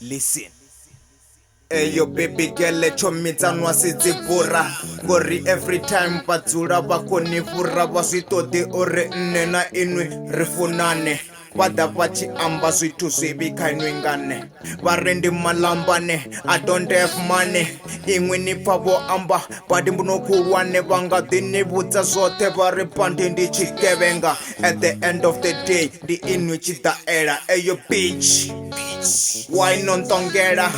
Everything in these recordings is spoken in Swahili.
Listen. Eyo baby girl chomitsanwa sidzibura ngori every time padzula vakonifura vaswitode ore nena inwi rifunane vada vachiamba zwithu zvivikhanwingane varendi malambane I don't have money imwe ni pfavo amba badi mbunokhulwane vangadinivudza zothe vari pandi ndichikevenga at the end of the day ndi inwi chidaela eyo bitch why Nthongela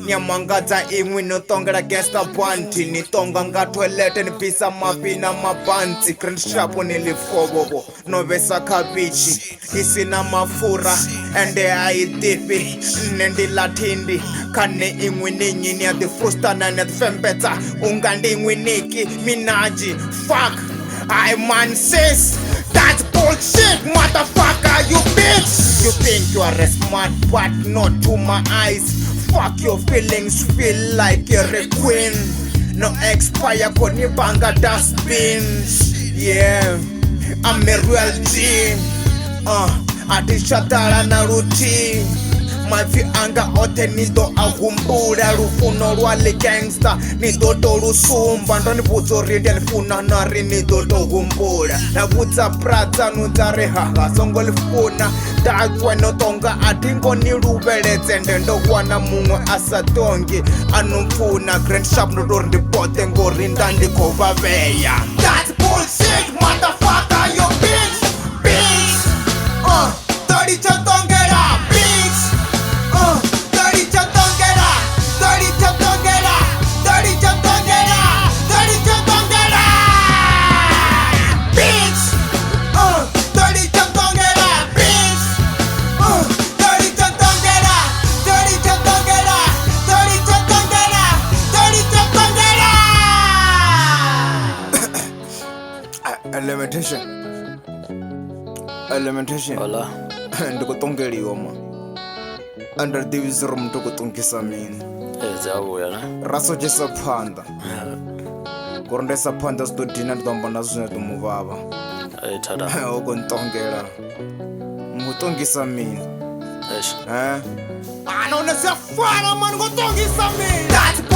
nyamangadza imwe Nthongela Gagstar Bannti ni tonga nga toilet ni pisa mapina mabantsi grand sharp ni lifovovo novesa khabichi isina mafura ende aitipi nendi latindi kane imwe ninyini ya the frustana na fembeta ungandi imwe Nicki Minaj fuck I man sis that's bullshit motherfucker you bitch. You think you are a smart but not to my eyes. Fuck your feelings, feel like you're a queen. No expire koni banga dustbin. Yeah, I'm a real G. Adishatara na routine. Mavi anga ote nido agumbura rufuno rwale gangsta nido do rusumba ndoni vudzo rindi alifuna nari nido do gumbura na vudza prata nudare haha songo lifuna datwe notonga adingo ni ruveledze ndendo wana mumwe asatongi anumfuna grand sharp nodori ndipote ngori ndandikova veya. That's bullshit motherfucker you bitch bitch Doilitsha Nthongela bitch Doilitsha Nthongela Doilitsha Nthongela Doilitsha Nthongela Doilitsha Nthongela bitch Doilitsha Nthongela bitch Doilitsha Nthongela Doilitsha Nthongela Doilitsha Nthongela Doilitsha Nthongela Limitation Hola ndikutongeliwa ma andardivizira mntu kutungisa mina zavuya na rasojesa phanda kurundesa phanda zitodina nditombona zwine tumuvava tada oko Nthongela ngutongisa mina eish anone siyafana mani ngutongisa mina.